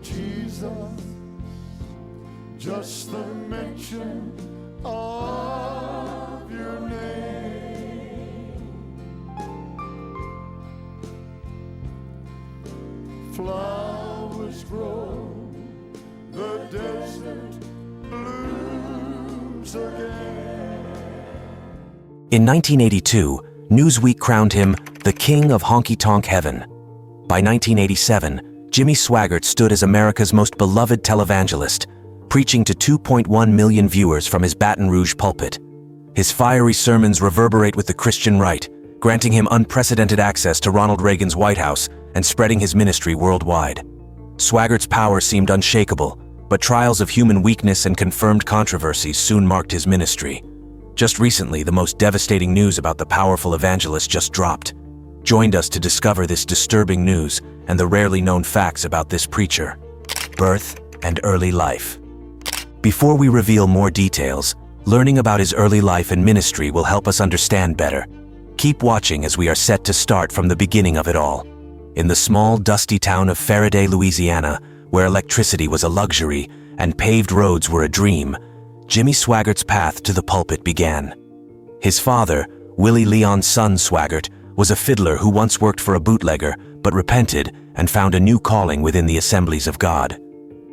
Jesus, just the mention of your name. Flowers grow, the desert blooms again. In 1982, Newsweek crowned him the King of Honky Tonk Heaven. By 1987, Jimmy Swaggart stood as America's most beloved televangelist, preaching to 2.1 million viewers from his Baton Rouge pulpit. His fiery sermons reverberate with the Christian right, granting him unprecedented access to Ronald Reagan's White House and spreading his ministry worldwide. Swaggart's power seemed unshakable, but trials of human weakness and confirmed controversies soon marked his ministry. Just recently, the most devastating news about the powerful evangelist just dropped. Joined us to discover this disturbing news and the rarely known facts about this preacher. Birth and early life. Before we reveal more details, learning about his early life and ministry will help us understand better. Keep watching as we are set to start from the beginning of it all. In the small, dusty town of Faraday, Louisiana, where electricity was a luxury and paved roads were a dream, Jimmy Swaggart's path to the pulpit began. His father, Willie Leon's son Swaggart, was a fiddler who once worked for a bootlegger, but repented and found a new calling within the Assemblies of God.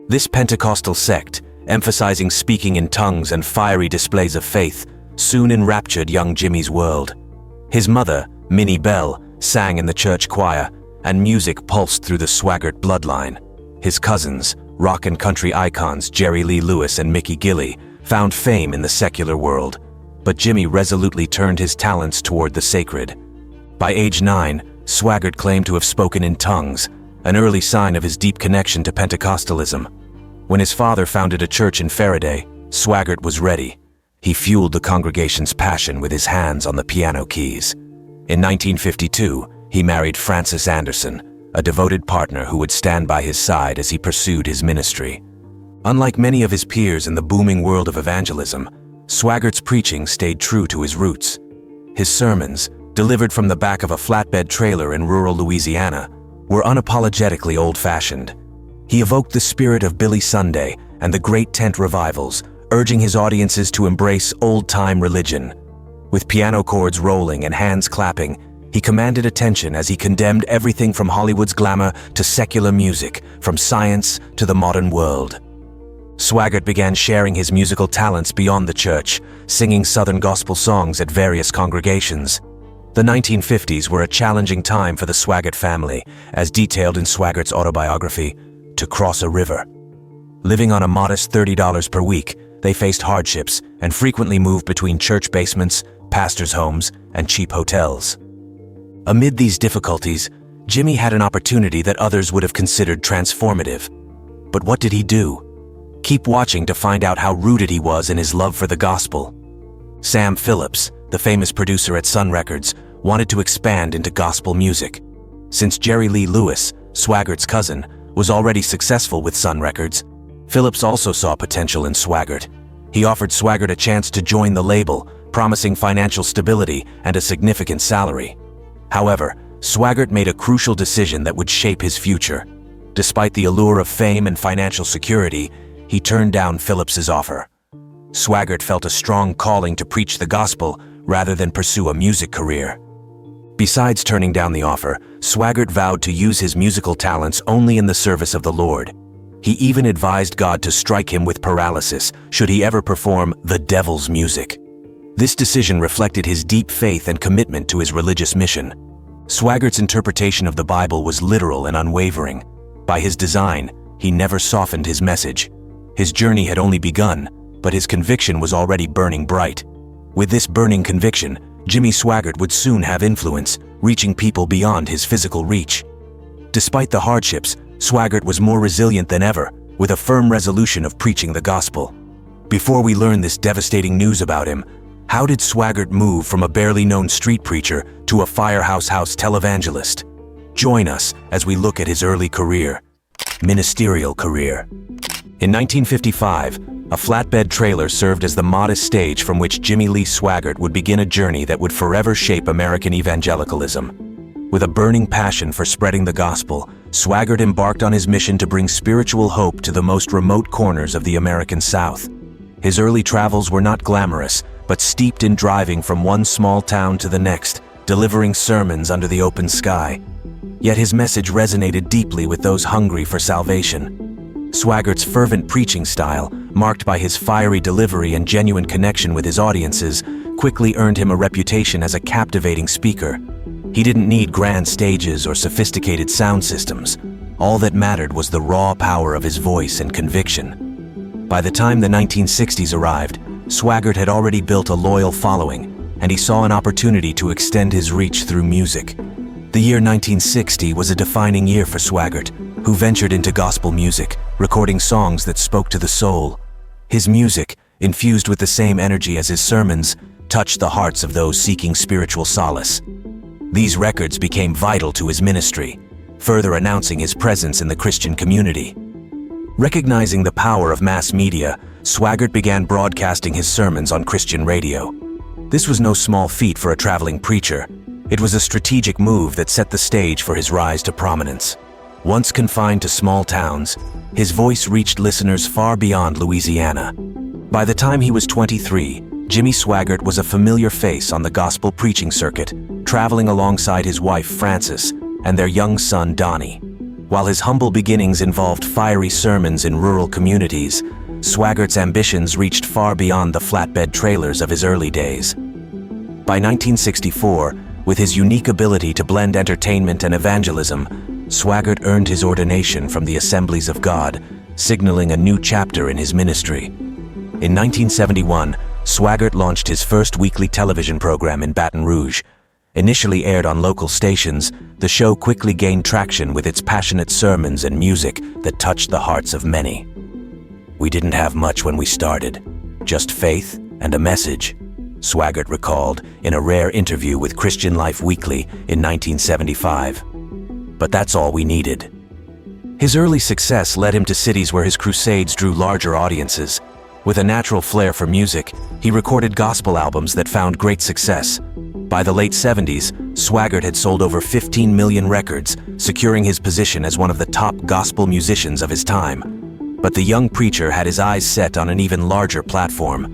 This Pentecostal sect, emphasizing speaking in tongues and fiery displays of faith, soon enraptured young Jimmy's world. His mother, Minnie Bell, sang in the church choir, and music pulsed through the Swaggart bloodline. His cousins, rock and country icons Jerry Lee Lewis and Mickey Gilley, found fame in the secular world, but Jimmy resolutely turned his talents toward the sacred. By age 9, Swaggart claimed to have spoken in tongues, an early sign of his deep connection to Pentecostalism. When his father founded a church in Faraday, Swaggart was ready. He fueled the congregation's passion with his hands on the piano keys. In 1952, he married Frances Anderson, a devoted partner who would stand by his side as he pursued his ministry. Unlike many of his peers in the booming world of evangelism, Swaggart's preaching stayed true to his roots. His sermons, delivered from the back of a flatbed trailer in rural Louisiana, were unapologetically old-fashioned. He evoked the spirit of Billy Sunday and the Great Tent Revivals, urging his audiences to embrace old-time religion. With piano chords rolling and hands clapping, he commanded attention as he condemned everything from Hollywood's glamour to secular music, from science to the modern world. Swaggart began sharing his musical talents beyond the church, singing Southern gospel songs at various congregations. The 1950s were a challenging time for the Swaggart family, as detailed in Swaggart's autobiography, To Cross a River. Living on a modest $30 per week, they faced hardships and frequently moved between church basements, pastors' homes, and cheap hotels. Amid these difficulties, Jimmy had an opportunity that others would have considered transformative. But what did he do? Keep watching to find out how rooted he was in his love for the gospel. Sam Phillips, the famous producer at Sun Records, wanted to expand into gospel music. Since Jerry Lee Lewis, Swaggart's cousin, was already successful with Sun Records, Phillips also saw potential in Swaggart. He offered Swaggart a chance to join the label, promising financial stability and a significant salary. However, Swaggart made a crucial decision that would shape his future. Despite the allure of fame and financial security, he turned down Phillips's offer. Swaggart felt a strong calling to preach the gospel rather than pursue a music career. Besides turning down the offer, Swaggart vowed to use his musical talents only in the service of the Lord. He even advised God to strike him with paralysis should he ever perform the devil's music. This decision reflected his deep faith and commitment to his religious mission. Swaggart's interpretation of the Bible was literal and unwavering. By his design, he never softened his message. His journey had only begun, but his conviction was already burning bright. With this burning conviction, Jimmy Swaggart would soon have influence, reaching people beyond his physical reach. Despite the hardships, Swaggart was more resilient than ever, with a firm resolution of preaching the gospel. Before we learn this devastating news about him, how did Swaggart move from a barely known street preacher to a firehouse televangelist? Join us as we look at his early career. Ministerial career. In 1955, a flatbed trailer served as the modest stage from which Jimmy Lee Swaggart would begin a journey that would forever shape American evangelicalism. With a burning passion for spreading the gospel, Swaggart embarked on his mission to bring spiritual hope to the most remote corners of the American South. His early travels were not glamorous, but steeped in driving from one small town to the next, delivering sermons under the open sky. Yet his message resonated deeply with those hungry for salvation. Swaggart's fervent preaching style, marked by his fiery delivery and genuine connection with his audiences, quickly earned him a reputation as a captivating speaker. He didn't need grand stages or sophisticated sound systems. All that mattered was the raw power of his voice and conviction. By the time the 1960s arrived, Swaggart had already built a loyal following, and he saw an opportunity to extend his reach through music. The year 1960 was a defining year for Swaggart, who ventured into gospel music, recording songs that spoke to the soul. His music, infused with the same energy as his sermons, touched the hearts of those seeking spiritual solace. These records became vital to his ministry, further announcing his presence in the Christian community. Recognizing the power of mass media, Swaggart began broadcasting his sermons on Christian radio. This was no small feat for a traveling preacher. It was a strategic move that set the stage for his rise to prominence. Once confined to small towns, his voice reached listeners far beyond Louisiana. By the time he was 23, Jimmy Swaggart was a familiar face on the gospel preaching circuit, traveling alongside his wife Frances and their young son Donnie. While his humble beginnings involved fiery sermons in rural communities, Swaggart's ambitions reached far beyond the flatbed trailers of his early days. By 1964, with his unique ability to blend entertainment and evangelism, Swaggart earned his ordination from the Assemblies of God, signaling a new chapter in his ministry. In 1971, Swaggart launched his first weekly television program in Baton Rouge. Initially aired on local stations, the show quickly gained traction with its passionate sermons and music that touched the hearts of many. "We didn't have much when we started, just faith and a message," Swaggart recalled in a rare interview with Christian Life Weekly in 1975. "But that's all we needed." His early success led him to cities where his crusades drew larger audiences. With a natural flair for music, he recorded gospel albums that found great success. By the late 70s, Swaggart had sold over 15 million records, securing his position as one of the top gospel musicians of his time. But the young preacher had his eyes set on an even larger platform.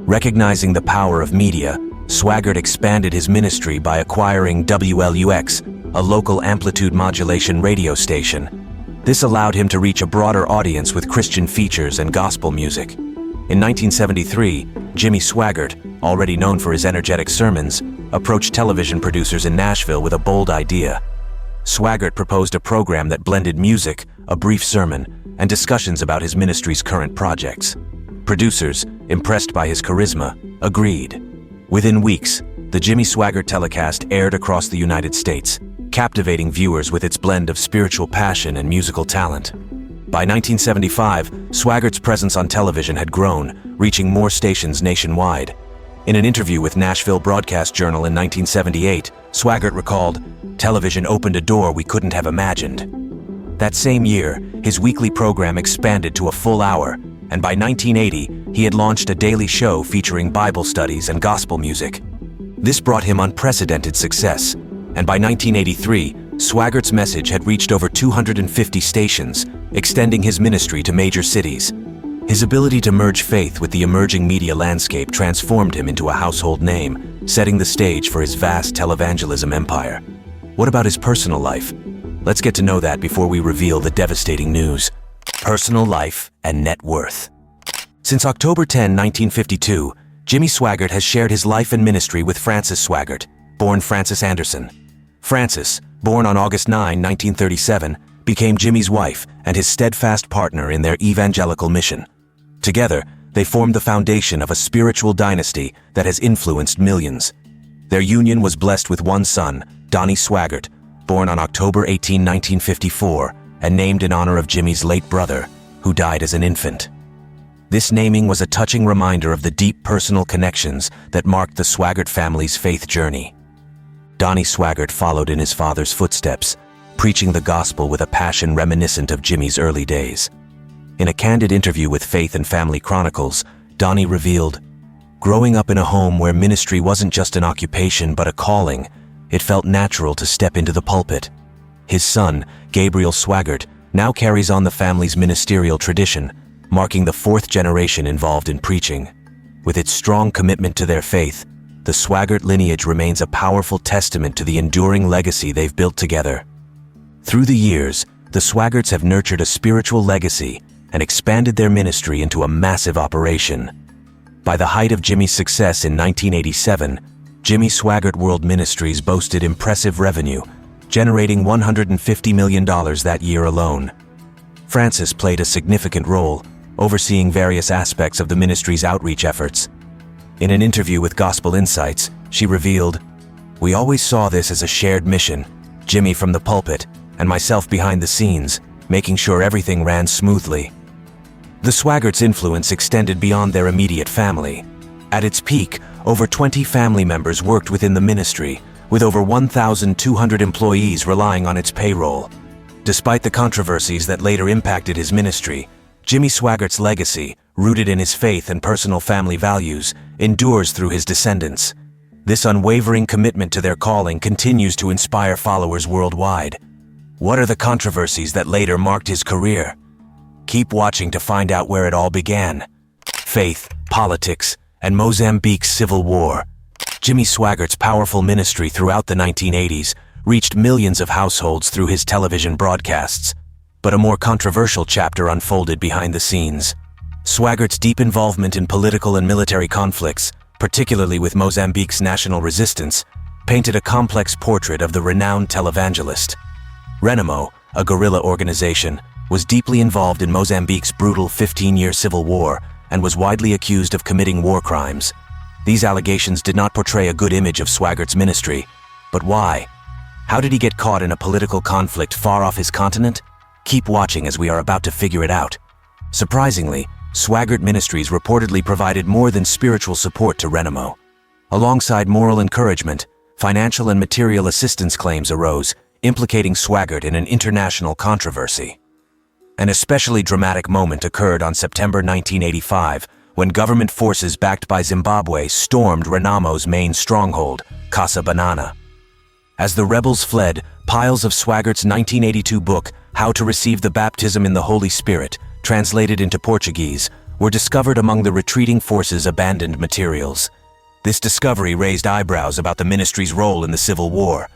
Recognizing the power of media, Swaggart expanded his ministry by acquiring WLUX, a local amplitude modulation radio station. This allowed him to reach a broader audience with Christian features and gospel music. In 1973, Jimmy Swaggart, already known for his energetic sermons, approached television producers in Nashville with a bold idea. Swaggart proposed a program that blended music, a brief sermon, and discussions about his ministry's current projects. Producers, impressed by his charisma, agreed. Within weeks, the Jimmy Swaggart telecast aired across the United States, captivating viewers with its blend of spiritual passion and musical talent. By 1975, Swaggart's presence on television had grown, reaching more stations nationwide. In an interview with Nashville Broadcast Journal in 1978, Swaggart recalled, "Television opened a door we couldn't have imagined." That same year, his weekly program expanded to a full hour, and by 1980, he had launched a daily show featuring Bible studies and gospel music. This brought him unprecedented success, and by 1983, Swaggart's message had reached over 250 stations, extending his ministry to major cities. His ability to merge faith with the emerging media landscape transformed him into a household name, setting the stage for his vast televangelism empire. What about his personal life? Let's get to know that before we reveal the devastating news. Personal life and net worth. Since October 10, 1952, Jimmy Swaggart has shared his life and ministry with Frances Swaggart, born Frances Anderson. Frances, born on August 9, 1937, became Jimmy's wife and his steadfast partner in their evangelical mission. Together, they formed the foundation of a spiritual dynasty that has influenced millions. Their union was blessed with one son, Donnie Swaggart, born on October 18, 1954, and named in honor of Jimmy's late brother, who died as an infant. This naming was a touching reminder of the deep personal connections that marked the Swaggart family's faith journey. Donnie Swaggart followed in his father's footsteps, preaching the gospel with a passion reminiscent of Jimmy's early days. In a candid interview with Faith and Family Chronicles, Donnie revealed, "Growing up in a home where ministry wasn't just an occupation but a calling, it felt natural to step into the pulpit. His son, Gabriel Swaggart, now carries on the family's ministerial tradition, marking the fourth generation involved in preaching. With its strong commitment to their faith, the Swaggart lineage remains a powerful testament to the enduring legacy they've built together. Through the years, the Swaggarts have nurtured a spiritual legacy and expanded their ministry into a massive operation. By the height of Jimmy's success in 1987, Jimmy Swaggart World Ministries boasted impressive revenue, generating $150 million that year alone. Frances played a significant role, overseeing various aspects of the ministry's outreach efforts. In an interview with Gospel Insights, she revealed, "We always saw this as a shared mission, Jimmy from the pulpit, and myself behind the scenes, making sure everything ran smoothly." The Swaggarts' influence extended beyond their immediate family. At its peak, over 20 family members worked within the ministry, with over 1,200 employees relying on its payroll. Despite the controversies that later impacted his ministry, Jimmy Swaggart's legacy, rooted in his faith and personal family values, endures through his descendants. This unwavering commitment to their calling continues to inspire followers worldwide. What are the controversies that later marked his career? Keep watching to find out where it all began. Faith, politics, and Mozambique's civil war. Jimmy Swaggart's powerful ministry throughout the 1980s reached millions of households through his television broadcasts. But a more controversial chapter unfolded behind the scenes. Swaggart's deep involvement in political and military conflicts, particularly with Mozambique's national resistance, painted a complex portrait of the renowned televangelist. Renamo, a guerrilla organization, was deeply involved in Mozambique's brutal 15-year civil war and was widely accused of committing war crimes. These allegations did not portray a good image of Swaggart's ministry. But why? How did he get caught in a political conflict far off his continent? Keep watching as we are about to figure it out. Surprisingly, Swaggart Ministries reportedly provided more than spiritual support to Renamo. Alongside moral encouragement, financial and material assistance claims arose, implicating Swaggart in an international controversy. An especially dramatic moment occurred on September 1985, when government forces backed by Zimbabwe stormed Renamo's main stronghold, Casa Banana. As the rebels fled, piles of Swaggart's 1982 book, How to Receive the Baptism in the Holy Spirit, translated into Portuguese, were discovered among the retreating forces' abandoned materials. This discovery raised eyebrows about the ministry's role in the Civil War.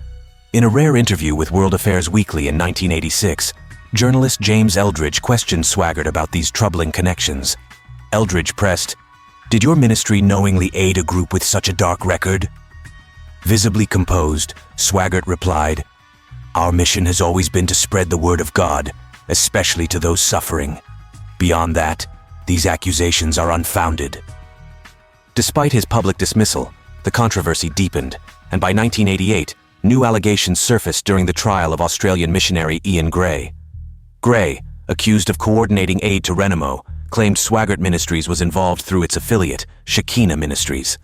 In a rare interview with World Affairs Weekly in 1986, journalist James Eldridge questioned Swaggart about these troubling connections. Eldridge pressed, "Did your ministry knowingly aid a group with such a dark record?" Visibly composed, Swaggart replied, "Our mission has always been to spread the word of God, especially to those suffering. Beyond that, these accusations are unfounded." Despite his public dismissal, the controversy deepened, and by 1988, new allegations surfaced during the trial of Australian missionary Ian Gray. Gray, accused of coordinating aid to Renamo, claimed Swaggart Ministries was involved through its affiliate, Shekinah Ministries.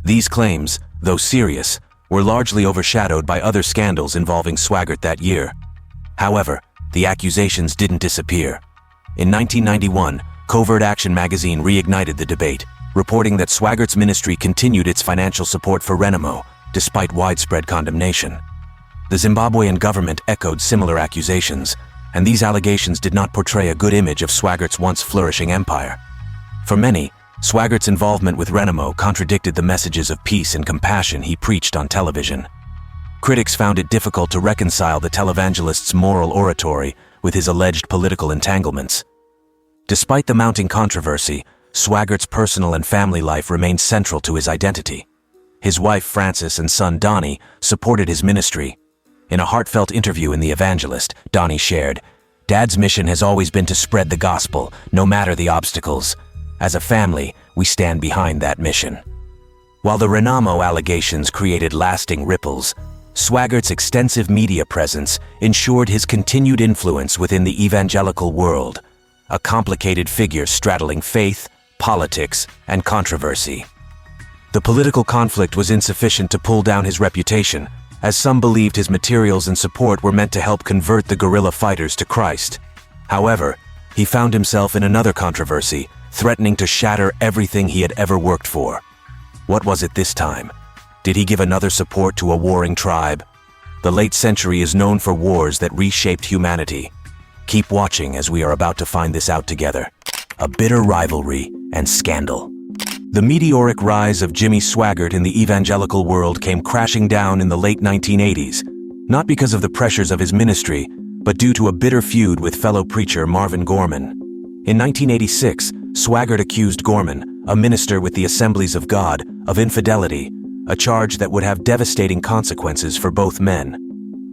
These claims, though serious, were largely overshadowed by other scandals involving Swaggart that year. However, the accusations didn't disappear. In 1991, Covert Action magazine reignited the debate, reporting that Swaggart's ministry continued its financial support for Renamo, despite widespread condemnation. The Zimbabwean government echoed similar accusations, and these allegations did not portray a good image of Swaggart's once flourishing empire. For many, Swaggart's involvement with Renamo contradicted the messages of peace and compassion he preached on television. Critics found it difficult to reconcile the televangelist's moral oratory with his alleged political entanglements. Despite the mounting controversy, Swaggart's personal and family life remained central to his identity. His wife Frances and son Donnie supported his ministry. In a heartfelt interview in The Evangelist, Donnie shared, "Dad's mission has always been to spread the gospel, no matter the obstacles. As a family, we stand behind that mission." While the Renamo allegations created lasting ripples, Swaggart's extensive media presence ensured his continued influence within the evangelical world, a complicated figure straddling faith, politics, and controversy. The political conflict was insufficient to pull down his reputation, as some believed his materials and support were meant to help convert the guerrilla fighters to Christ. However, he found himself in another controversy, threatening to shatter everything he had ever worked for. What was it this time? Did he give another support to a warring tribe? The late century is known for wars that reshaped humanity. Keep watching as we are about to find this out together. A bitter rivalry and scandal. The meteoric rise of Jimmy Swaggart in the evangelical world came crashing down in the late 1980s, not because of the pressures of his ministry, but due to a bitter feud with fellow preacher Marvin Gorman. In 1986, Swaggart accused Gorman, a minister with the Assemblies of God, of infidelity, a charge that would have devastating consequences for both men.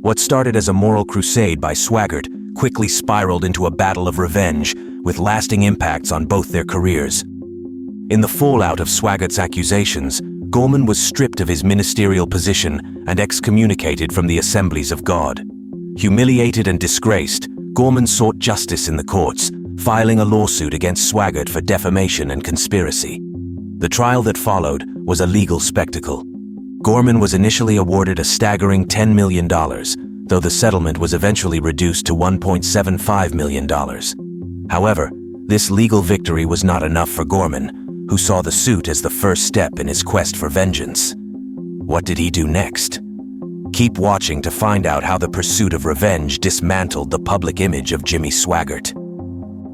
What started as a moral crusade by Swaggart quickly spiraled into a battle of revenge, with lasting impacts on both their careers. In the fallout of Swaggart's accusations, Gorman was stripped of his ministerial position and excommunicated from the Assemblies of God. Humiliated and disgraced, Gorman sought justice in the courts, filing a lawsuit against Swaggart for defamation and conspiracy. The trial that followed was a legal spectacle. Gorman was initially awarded a staggering $10 million, though the settlement was eventually reduced to $1.75 million. However, this legal victory was not enough for Gorman, who saw the suit as the first step in his quest for vengeance. What did he do next? Keep watching to find out how the pursuit of revenge dismantled the public image of Jimmy Swaggart.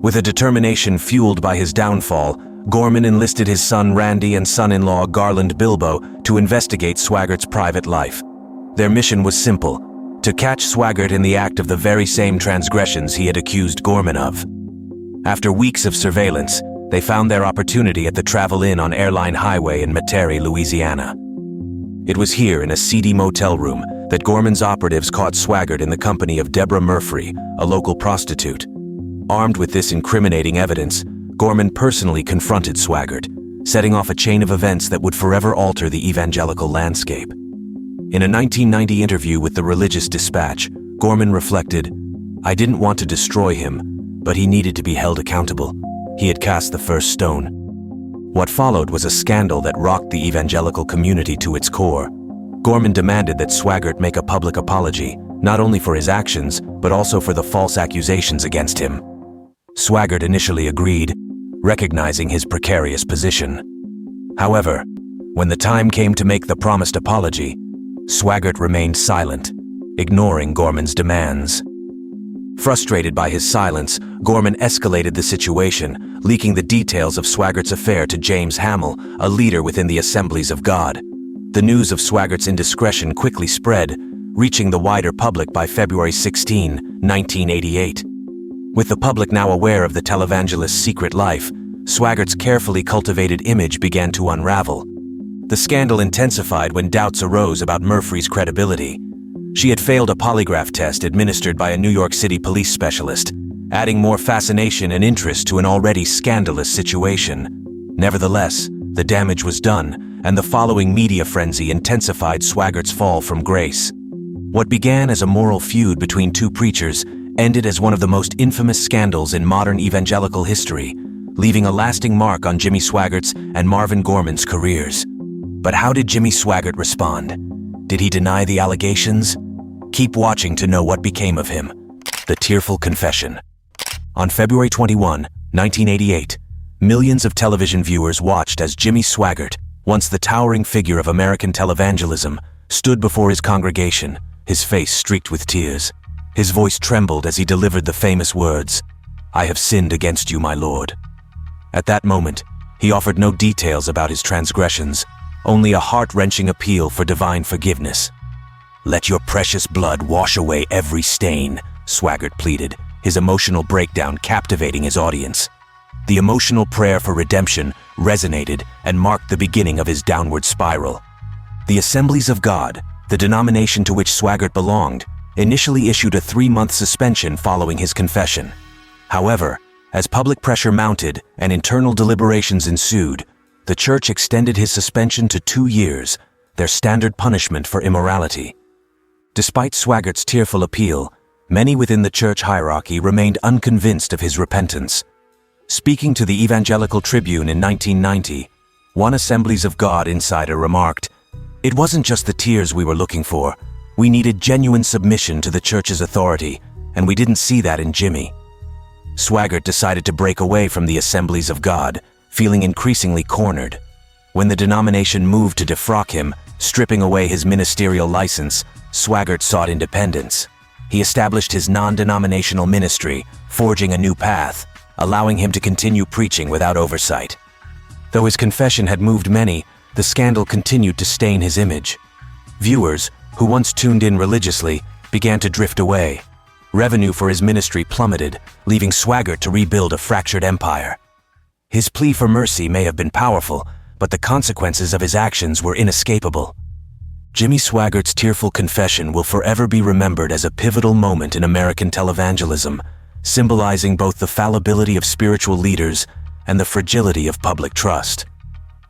With a determination fueled by his downfall, Gorman enlisted his son Randy and son-in-law Garland Bilbo to investigate Swaggart's private life. Their mission was simple: to catch Swaggart in the act of the very same transgressions he had accused Gorman of. After weeks of surveillance, they found their opportunity at the Travel Inn on Airline Highway in Metairie, Louisiana. It was here, in a seedy motel room, that Gorman's operatives caught Swaggart in the company of Deborah Murphy, a local prostitute. Armed with this incriminating evidence, Gorman personally confronted Swaggart, setting off a chain of events that would forever alter the evangelical landscape. In a 1990 interview with the Religious Dispatch, Gorman reflected, "I didn't want to destroy him, but he needed to be held accountable. He had cast the first stone." What followed was a scandal that rocked the evangelical community to its core. Gorman demanded that Swaggart make a public apology, not only for his actions, but also for the false accusations against him. Swaggart initially agreed, recognizing his precarious position. However, when the time came to make the promised apology, Swaggart remained silent, ignoring Gorman's demands. Frustrated by his silence, Gorman escalated the situation, leaking the details of Swaggart's affair to James Hamill, a leader within the Assemblies of God. The news of Swaggart's indiscretion quickly spread, reaching the wider public by February 16, 1988. With the public now aware of the televangelist's secret life, Swaggart's carefully cultivated image began to unravel. The scandal intensified when doubts arose about Murphy's credibility. She had failed a polygraph test administered by a New York City police specialist, adding more fascination and interest to an already scandalous situation. Nevertheless, the damage was done, and the following media frenzy intensified Swaggart's fall from grace. What began as a moral feud between two preachers ended as one of the most infamous scandals in modern evangelical history, leaving a lasting mark on Jimmy Swaggart's and Marvin Gorman's careers. But how did Jimmy Swaggart respond? Did he deny the allegations? Keep watching to know what became of him. The tearful confession. On February 21, 1988, millions of television viewers watched as Jimmy Swaggart, once the towering figure of American televangelism, stood before his congregation, his face streaked with tears. His voice trembled as he delivered the famous words, "I have sinned against you, my Lord." At that moment, he offered no details about his transgressions, only a heart-wrenching appeal for divine forgiveness. "Let your precious blood wash away every stain," Swaggart pleaded, his emotional breakdown captivating his audience. The emotional prayer for redemption resonated and marked the beginning of his downward spiral. The Assemblies of God, the denomination to which Swaggart belonged, initially issued a 3-month suspension following his confession. However, as public pressure mounted and internal deliberations ensued, the church extended his suspension to 2 years, their standard punishment for immorality. Despite Swaggart's tearful appeal, many within the church hierarchy remained unconvinced of his repentance. Speaking to the Evangelical Tribune in 1990, one Assemblies of God insider remarked, "It wasn't just the tears we were looking for. We needed genuine submission to the church's authority, and we didn't see that in Jimmy." Swaggart decided to break away from the Assemblies of God, feeling increasingly cornered. When the denomination moved to defrock him, Stripping away his ministerial license, Swaggart sought independence. He established his non-denominational ministry, forging a new path, allowing him to continue preaching without oversight. Though his confession had moved many, the scandal continued to stain his image. Viewers, who once tuned in religiously, began to drift away. Revenue for his ministry plummeted, leaving Swaggart to rebuild a fractured empire. His plea for mercy may have been powerful, but the consequences of his actions were inescapable. Jimmy Swaggart's tearful confession will forever be remembered as a pivotal moment in American televangelism, symbolizing both the fallibility of spiritual leaders and the fragility of public trust.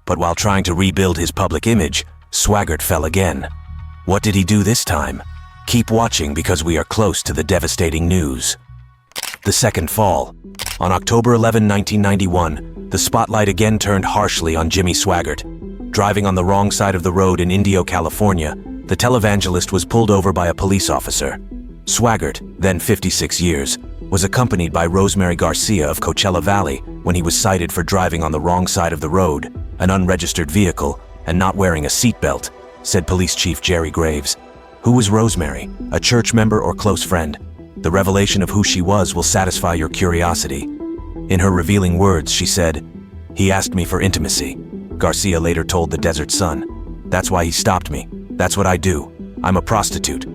But while trying to rebuild his public image, Swaggart fell again. What did he do this time? Keep watching because we are close to the devastating news. The second fall. On October 11, 1991, the spotlight again turned harshly on Jimmy Swaggart. Driving on the wrong side of the road in Indio, California, the televangelist was pulled over by a police officer. Swaggart, then 56 years, was accompanied by Rosemary Garcia of Coachella Valley when he was cited for driving on the wrong side of the road, an unregistered vehicle, and not wearing a seatbelt, said Police Chief Jerry Graves. Who was Rosemary? A church member or close friend? The revelation of who she was will satisfy your curiosity. In her revealing words, she said, "He asked me for intimacy." Garcia later told the Desert Sun, "That's why he stopped me. That's what I do. I'm a prostitute."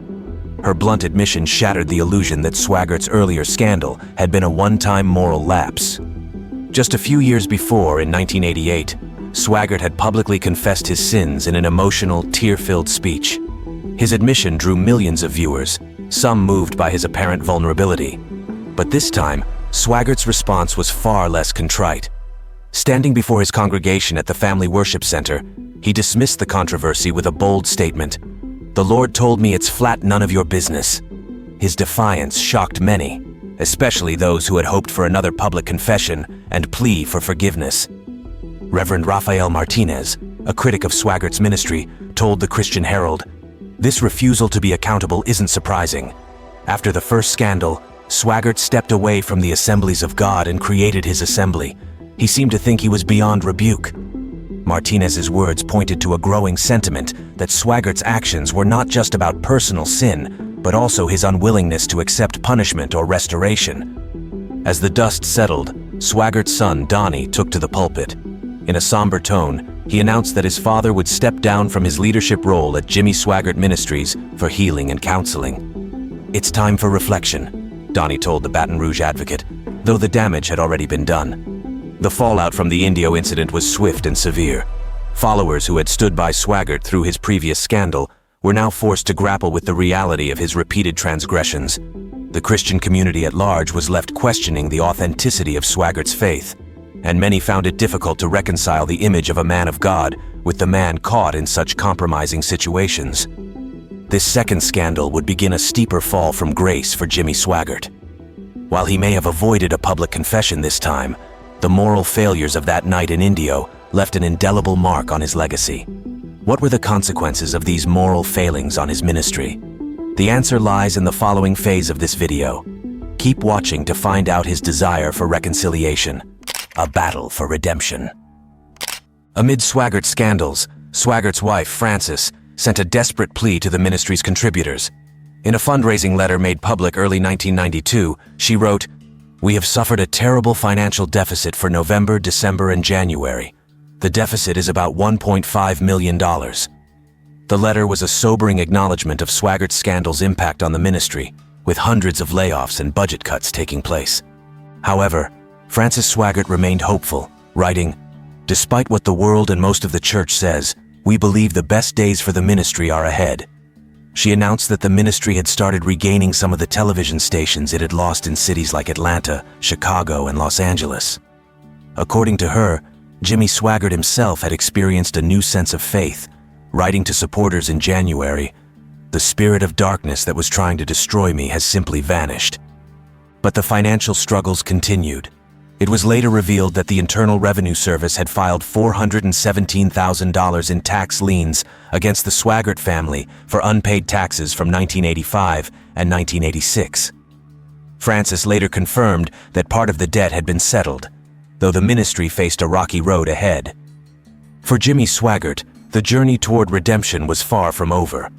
Her blunt admission shattered the illusion that Swaggart's earlier scandal had been a one-time moral lapse. Just a few years before, in 1988, Swaggart had publicly confessed his sins in an emotional, tear-filled speech. His admission drew millions of viewers, some moved by his apparent vulnerability. But this time, Swaggart's response was far less contrite. Standing before his congregation at the Family Worship Center, he dismissed the controversy with a bold statement. "The Lord told me it's flat none of your business." His defiance shocked many, especially those who had hoped for another public confession and plea for forgiveness. Reverend Rafael Martinez, a critic of Swaggart's ministry, told the Christian Herald, "This refusal to be accountable isn't surprising. After the first scandal, Swaggart stepped away from the assemblies of God and created his assembly. He seemed to think he was beyond rebuke." Martinez's words pointed to a growing sentiment that Swaggart's actions were not just about personal sin, but also his unwillingness to accept punishment or restoration. As the dust settled, Swaggart's son, Donnie, took to the pulpit. In a somber tone, he announced that his father would step down from his leadership role at Jimmy Swaggart Ministries for healing and counseling. "It's time for reflection," Donnie told the Baton Rouge Advocate, though the damage had already been done. The fallout from the Indio incident was swift and severe. Followers who had stood by Swaggart through his previous scandal were now forced to grapple with the reality of his repeated transgressions. The Christian community at large was left questioning the authenticity of Swaggart's faith, and many found it difficult to reconcile the image of a man of God with the man caught in such compromising situations. This second scandal would begin a steeper fall from grace for Jimmy Swaggart. While he may have avoided a public confession this time, the moral failures of that night in Indio left an indelible mark on his legacy. What were the consequences of these moral failings on his ministry? The answer lies in the following phase of this video. Keep watching to find out his desire for reconciliation. A battle for redemption. Amid Swaggart's scandals, Swaggart's wife, Frances, sent a desperate plea to the ministry's contributors. In a fundraising letter made public early 1992, she wrote, "We have suffered a terrible financial deficit for November, December, and January. The deficit is about $1.5 million. The letter was a sobering acknowledgement of Swaggart's scandal's impact on the ministry, with hundreds of layoffs and budget cuts taking place. However, Frances Swaggart remained hopeful, writing, "Despite what the world and most of the church says, we believe the best days for the ministry are ahead." She announced that the ministry had started regaining some of the television stations it had lost in cities like Atlanta, Chicago, and Los Angeles. According to her, Jimmy Swaggart himself had experienced a new sense of faith, writing to supporters in January, "The spirit of darkness that was trying to destroy me has simply vanished." But the financial struggles continued. It was later revealed that the Internal Revenue Service had filed $417,000 in tax liens against the Swaggart family for unpaid taxes from 1985 and 1986. Frances later confirmed that part of the debt had been settled, though the ministry faced a rocky road ahead. For Jimmy Swaggart, the journey toward redemption was far from over.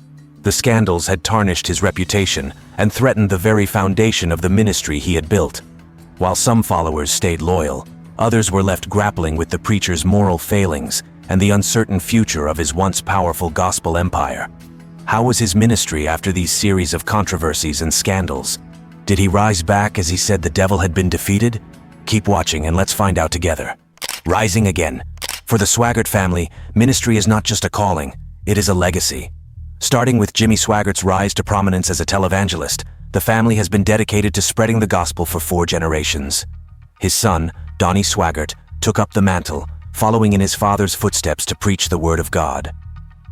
The scandals had tarnished his reputation and threatened the very foundation of the ministry he had built. While some followers stayed loyal, others were left grappling with the preacher's moral failings and the uncertain future of his once powerful gospel empire. How was his ministry after these series of controversies and scandals? Did he rise back as he said the devil had been defeated? Keep watching and let's find out together. Rising again. For the Swaggart family, ministry is not just a calling, it is a legacy. Starting with Jimmy Swaggart's rise to prominence as a televangelist, the family has been dedicated to spreading the gospel for 4 generations. His son, Donnie Swaggart, took up the mantle, following in his father's footsteps to preach the word of God.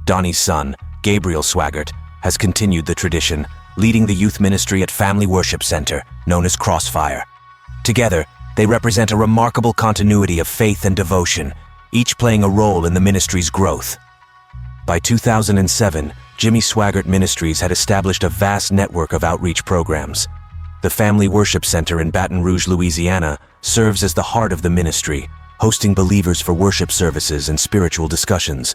Donnie's son, Gabriel Swaggart, has continued the tradition, leading the youth ministry at Family Worship Center, known as Crossfire. Together, they represent a remarkable continuity of faith and devotion, each playing a role in the ministry's growth. By 2007, Jimmy Swaggart Ministries had established a vast network of outreach programs. The Family Worship Center in Baton Rouge, Louisiana, serves as the heart of the ministry, hosting believers for worship services and spiritual discussions.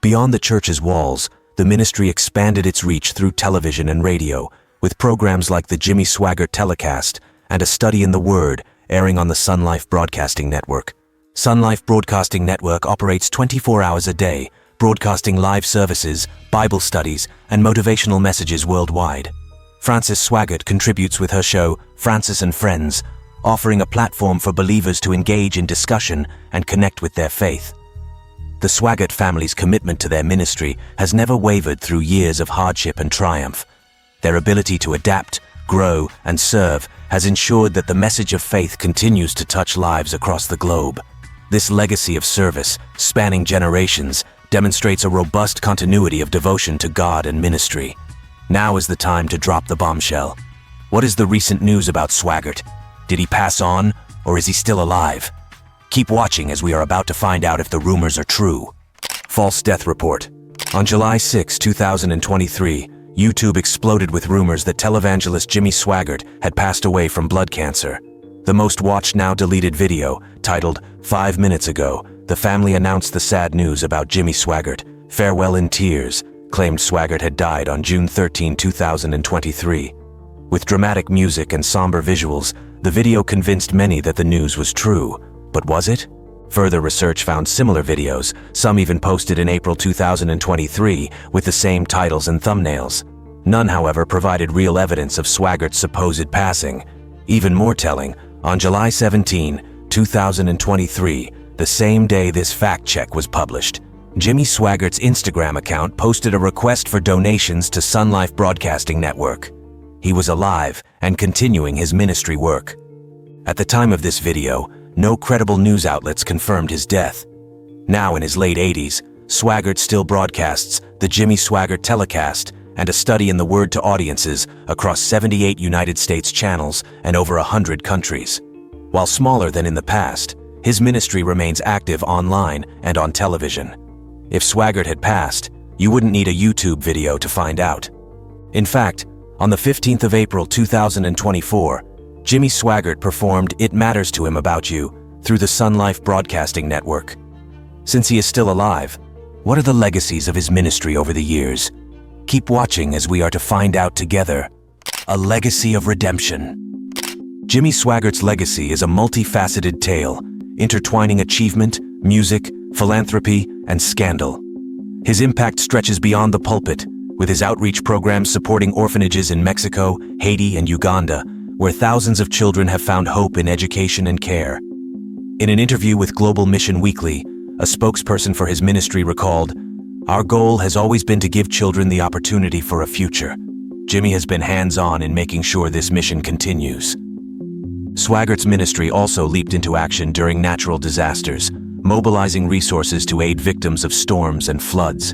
Beyond the church's walls, the ministry expanded its reach through television and radio, with programs like the Jimmy Swaggart Telecast and A Study in the Word airing on the Sun Life Broadcasting Network. Sun Life Broadcasting Network operates 24 hours a day, broadcasting live services, Bible studies, and motivational messages worldwide. Frances Swaggart contributes with her show, Frances and Friends, offering a platform for believers to engage in discussion and connect with their faith. The Swaggart family's commitment to their ministry has never wavered through years of hardship and triumph. Their ability to adapt, grow, and serve has ensured that the message of faith continues to touch lives across the globe. This legacy of service, spanning generations, demonstrates a robust continuity of devotion to God and ministry. Now is the time to drop the bombshell. What is the recent news about Swaggart? Did he pass on, or is he still alive? Keep watching as we are about to find out if the rumors are true. False death report. On July 6, 2023, YouTube exploded with rumors that televangelist Jimmy Swaggart had passed away from blood cancer. The most watched now deleted video, titled 5 Minutes Ago, the family announced the sad news about Jimmy Swaggart. Farewell in tears, claimed Swaggart had died on June 13, 2023. With dramatic music and somber visuals, the video convinced many that the news was true. But was it? Further research found similar videos, some even posted in April 2023, with the same titles and thumbnails. None, however, provided real evidence of Swaggart's supposed passing. Even more telling, on July 17, 2023, the same day this fact check was published, Jimmy Swaggart's Instagram account posted a request for donations to Sun Life Broadcasting Network. He was alive and continuing his ministry work. At the time of this video, no credible news outlets confirmed his death. Now in his late 80s, Swaggart still broadcasts the Jimmy Swaggart Telecast and A Study in the Word to audiences across 78 United States channels and over 100 countries. While smaller than in the past, his ministry remains active online and on television. If Swaggart had passed, you wouldn't need a YouTube video to find out. In fact, on the 15th of April 2024, Jimmy Swaggart performed It Matters to Him About You through the Sun Life Broadcasting Network. Since he is still alive, what are the legacies of his ministry over the years? Keep watching as we are to find out together. A legacy of redemption. Jimmy Swaggart's legacy is a multifaceted tale, intertwining achievement, music, philanthropy, and scandal. His impact stretches beyond the pulpit, with his outreach programs supporting orphanages in Mexico, Haiti, and Uganda, where thousands of children have found hope in education and care. In an interview with Global Mission Weekly, a spokesperson for his ministry recalled, "Our goal has always been to give children the opportunity for a future. Jimmy has been hands-on in making sure this mission continues." Swaggart's ministry also leaped into action during natural disasters, mobilizing resources to aid victims of storms and floods.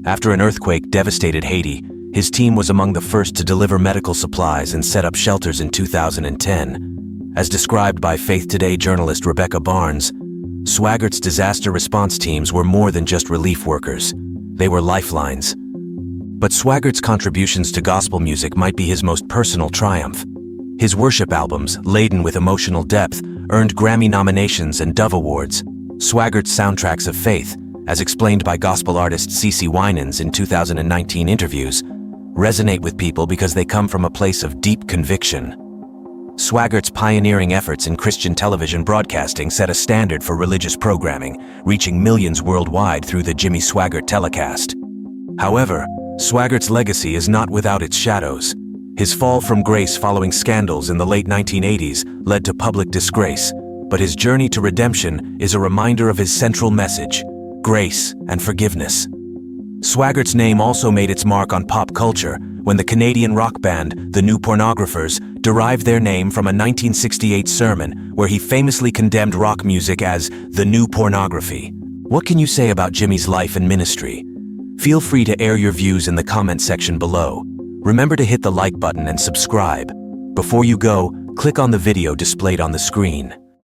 After an earthquake devastated Haiti, his team was among the first to deliver medical supplies and set up shelters in 2010. As described by Faith Today journalist Rebecca Barnes, Swaggart's disaster response teams were more than just relief workers. They were lifelines. But Swaggart's contributions to gospel music might be his most personal triumph. His worship albums, laden with emotional depth, earned Grammy nominations and Dove Awards. Swaggart's Soundtracks of Faith, as explained by gospel artist CeCe Winans in 2019 interviews, resonate with people because they come from a place of deep conviction. Swaggart's pioneering efforts in Christian television broadcasting set a standard for religious programming, reaching millions worldwide through the Jimmy Swaggart telecast. However, Swaggart's legacy is not without its shadows. His fall from grace following scandals in the late 1980s led to public disgrace, but his journey to redemption is a reminder of his central message: grace and forgiveness. Swaggart's name also made its mark on pop culture when the Canadian rock band The New Pornographers derived their name from a 1968 sermon where he famously condemned rock music as the new pornography. What can you say about Jimmy's life and ministry? Feel free to air your views in the comment section below. Remember to hit the like button and subscribe. Before you go, click on the video displayed on the screen.